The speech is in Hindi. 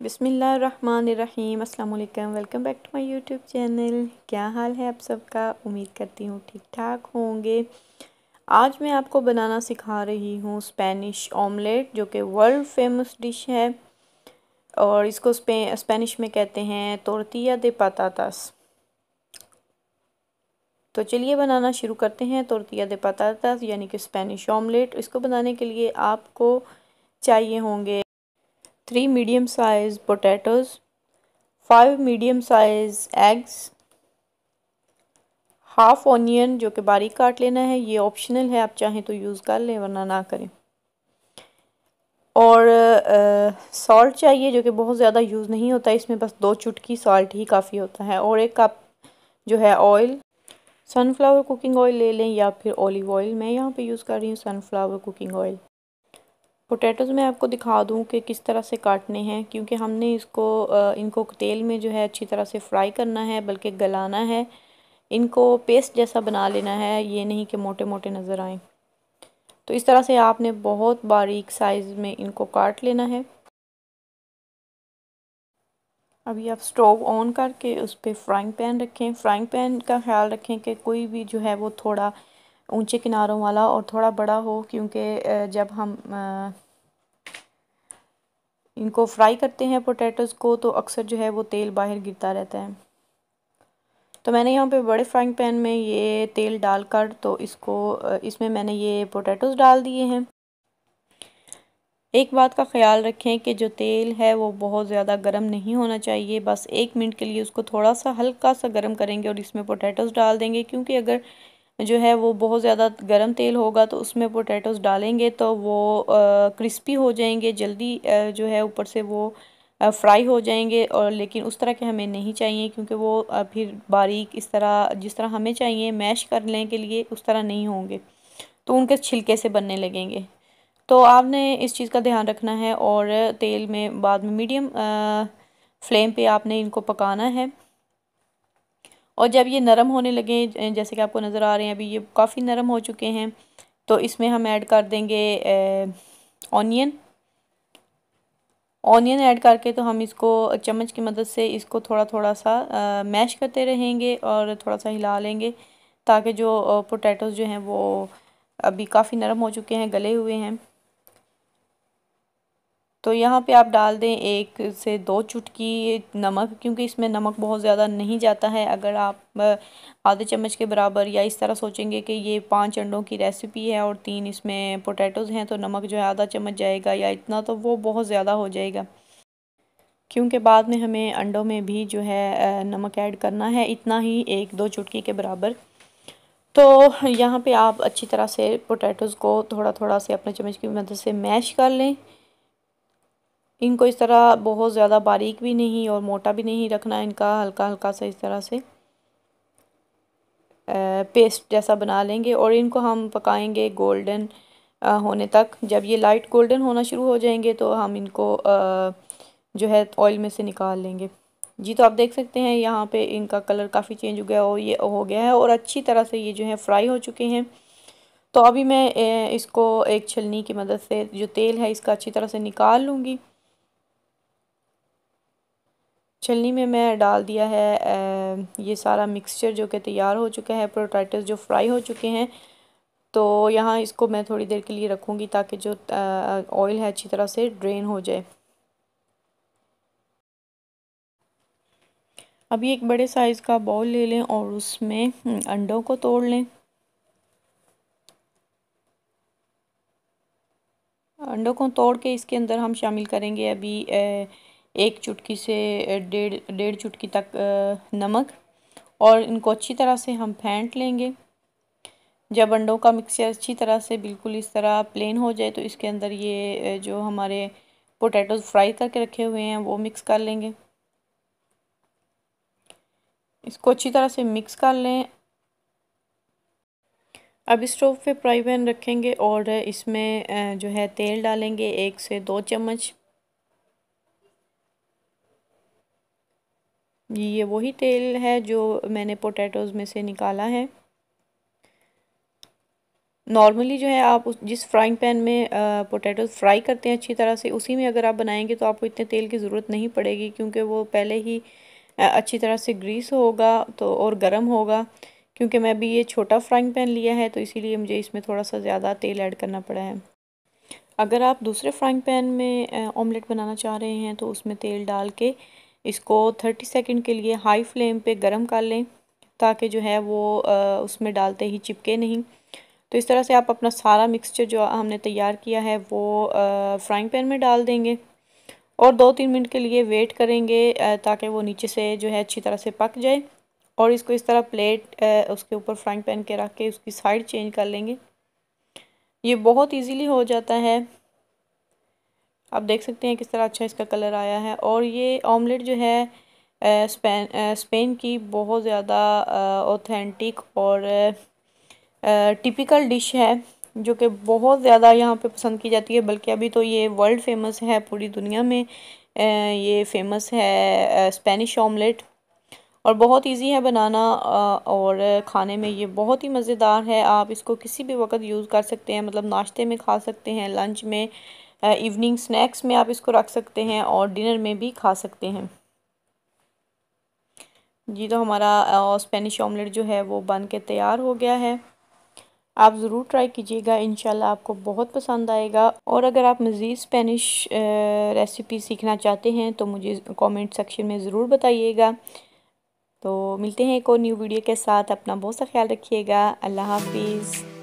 बिस्मिल्लाहिर्रहमानिर्रहीम अस्सलाम वालेकुम। Welcome back to my YouTube channel. क्या हाल है आप सबका? उम्मीद करती हूँ ठीक ठाक होंगे। आज मैं आपको बनाना सिखा रही हूँ स्पेनिश ऑमलेट, जो कि वर्ल्ड फेमस डिश है और इसको स्पेनिश में कहते हैं तोर्टिया दे पतातास। तो चलिए बनाना शुरू करते हैं तोर्टिया दे पतातास यानी कि स्पेनिश ऑमलेट। इसको बनाने के लिए आपको चाहिए होंगे 3 medium size potatoes, 5 medium size eggs, half onion जो कि बारीक काट लेना है, ये ऑप्शनल है, आप चाहें तो यूज़ कर लें वरना ना करें। और सॉल्ट चाहिए जो कि बहुत ज़्यादा यूज़ नहीं होता, इसमें बस 2 चुटकी सॉल्ट ही काफ़ी होता है। और 1 कप जो है ऑयल, सनफ्लावर कुकिंग ऑयल ले लें या फिर ऑलिव ऑयल। मैं यहाँ पे यूज़ कर रही हूँ सनफ्लावर कुकिंग ऑयल। पोटैटोज़ मैं आपको दिखा दूँ कि किस तरह से काटने हैं, क्योंकि हमने इनको तेल में जो है अच्छी तरह से फ्राई करना है, बल्कि गलाना है। इनको पेस्ट जैसा बना लेना है, ये नहीं कि मोटे मोटे नज़र आएँ। तो इस तरह से आपने बहुत बारीक साइज़ में इनको काट लेना है। अभी आप स्टोव ऑन करके उस पर फ्राइंग पैन रखें। फ्राइंग पैन का ख्याल रखें कि कोई भी जो है वो थोड़ा ऊंचे किनारों वाला और थोड़ा बड़ा हो, क्योंकि जब हम इनको फ्राई करते हैं पोटैटोज़ को तो अक्सर जो है वो तेल बाहर गिरता रहता है। तो मैंने यहाँ पे बड़े फ्राइंग पैन में ये तेल डालकर तो इसमें मैंने ये पोटैटोज़ डाल दिए हैं। एक बात का ख्याल रखें कि जो तेल है वो बहुत ज़्यादा गर्म नहीं होना चाहिए। बस 1 मिनट के लिए उसको थोड़ा सा हल्का सा गर्म करेंगे और इसमें पोटैटोज़ डाल देंगे, क्योंकि अगर जो है वो बहुत ज़्यादा गर्म तेल होगा तो उसमें पोटैटोज़ डालेंगे तो वो क्रिस्पी हो जाएंगे जल्दी, जो है ऊपर से वो फ्राई हो जाएंगे। और लेकिन उस तरह के हमें नहीं चाहिए, क्योंकि वो फिर बारीक इस तरह जिस तरह हमें चाहिए मैश करने के लिए उस तरह नहीं होंगे, तो उनके छिलके से बनने लगेंगे। तो आपने इस चीज़ का ध्यान रखना है और तेल में बाद में मीडियम फ्लेम पे आपने इनको पकाना है। और जब ये नरम होने लगे, जैसे कि आपको नज़र आ रहे हैं अभी ये काफ़ी नरम हो चुके हैं, तो इसमें हम ऐड कर देंगे ऑनियन। ऑनियन ऐड करके तो हम इसको चम्मच की मदद से इसको थोड़ा थोड़ा सा मैश करते रहेंगे और थोड़ा सा हिला लेंगे, ताकि जो पोटैटोज़ जो हैं वो अभी काफ़ी नरम हो चुके हैं, गले हुए हैं। तो यहाँ पे आप डाल दें 1 से 2 चुटकी नमक, क्योंकि इसमें नमक बहुत ज़्यादा नहीं जाता है। अगर आप आधे चम्मच के बराबर या इस तरह सोचेंगे कि ये 5 अंडों की रेसिपी है और 3 इसमें पोटैटोज़ हैं, तो नमक जो है आधा चम्मच जाएगा या इतना, तो वो बहुत ज़्यादा हो जाएगा, क्योंकि बाद में हमें अंडों में भी जो है नमक ऐड करना है, इतना ही 1-2 चुटकी के बराबर। तो यहाँ पे आप अच्छी तरह से पोटैटोज़ को थोड़ा थोड़ा से अपने चम्मच की मदद से मैश कर लें। इनको इस तरह बहुत ज़्यादा बारीक भी नहीं और मोटा भी नहीं रखना, इनका हल्का हल्का सा इस तरह से पेस्ट जैसा बना लेंगे। और इनको हम पकाएंगे गोल्डन होने तक। जब ये लाइट गोल्डन होना शुरू हो जाएंगे तो हम इनको जो है ऑयल में से निकाल लेंगे। जी, तो आप देख सकते हैं यहाँ पे इनका कलर काफ़ी चेंज हो गया और ये हो गया है और अच्छी तरह से ये जो है फ्राई हो चुके हैं। तो अभी मैं इसको एक छलनी की मदद से जो तेल है इसका अच्छी तरह से निकाल लूँगी। छलनी में मैं डाल दिया है ये सारा मिक्सचर जो कि तैयार हो चुका है, पोटैटोज़ जो फ्राई हो चुके हैं। तो यहाँ इसको मैं थोड़ी देर के लिए रखूँगी ताकि जो ऑयल है अच्छी तरह से ड्रेन हो जाए। अभी एक बड़े साइज़ का बाउल ले लें और उसमें अंडों को तोड़ लें। अंडों को तोड़ के इसके अंदर हम शामिल करेंगे अभी 1 चुटकी से डेढ़ चुटकी तक नमक, और इनको अच्छी तरह से हम फेंट लेंगे। जब अंडों का मिक्सचर अच्छी तरह से बिल्कुल इस तरह प्लेन हो जाए तो इसके अंदर ये जो हमारे पोटैटोज़ फ्राई करके रखे हुए हैं वो मिक्स कर लेंगे। इसको अच्छी तरह से मिक्स कर लें। अब स्टोव पे फ्राई पैन रखेंगे और इसमें जो है तेल डालेंगे 1 से 2 चम्मच। ये वही तेल है जो मैंने पोटैटोज़ में से निकाला है। नॉर्मली जो है आप उस जिस फ्राइंग पैन में पोटैटोज़ फ्राई करते हैं अच्छी तरह से, उसी में अगर आप बनाएंगे तो आपको इतने तेल की ज़रूरत नहीं पड़ेगी, क्योंकि वो पहले ही अच्छी तरह से ग्रीस होगा तो और गर्म होगा। क्योंकि मैं अभी ये छोटा फ्राइंग पैन लिया है तो इसीलिए मुझे इसमें थोड़ा सा ज़्यादा तेल ऐड करना पड़ा है। अगर आप दूसरे फ्राइंग पैन में ऑमलेट बनाना चाह रहे हैं तो उसमें तेल डाल के इसको 30 सेकंड के लिए हाई फ्लेम पे गरम कर लें, ताकि जो है वो उसमें डालते ही चिपके नहीं। तो इस तरह से आप अपना सारा मिक्सचर जो हमने तैयार किया है वो फ्राइंग पैन में डाल देंगे और 2-3 मिनट के लिए वेट करेंगे ताकि वो नीचे से जो है अच्छी तरह से पक जाए। और इसको इस तरह प्लेट उसके ऊपर फ्राइंग पैन के रख के उसकी साइड चेंज कर लेंगे। ये बहुत इजीली हो जाता है। आप देख सकते हैं किस तरह अच्छा इसका कलर आया है। और ये ऑमलेट जो है स्पेन की बहुत ज़्यादा ऑथेंटिक और टिपिकल डिश है, जो कि बहुत ज़्यादा यहाँ पे पसंद की जाती है। बल्कि अभी तो ये वर्ल्ड फेमस है, पूरी दुनिया में ये फेमस है स्पेनिश ऑमलेट। और बहुत इजी है बनाना और खाने में ये बहुत ही मज़ेदार है। आप इसको किसी भी वक्त यूज़ कर सकते हैं, मतलब नाश्ते में खा सकते हैं, लंच में, इवनिंग स्नैक्स में आप इसको रख सकते हैं और डिनर में भी खा सकते हैं। जी, तो हमारा स्पेनिश ऑमलेट जो है वो बन के तैयार हो गया है। आप ज़रूर ट्राई कीजिएगा, इंशाल्लाह आपको बहुत पसंद आएगा। और अगर आप मज़ीद स्पेनिश रेसिपी सीखना चाहते हैं तो मुझे कमेंट सेक्शन में ज़रूर बताइएगा। तो मिलते हैं एक और न्यू वीडियो के साथ। अपना बहुत सा ख्याल रखिएगा। अल्लाह हाफिज़।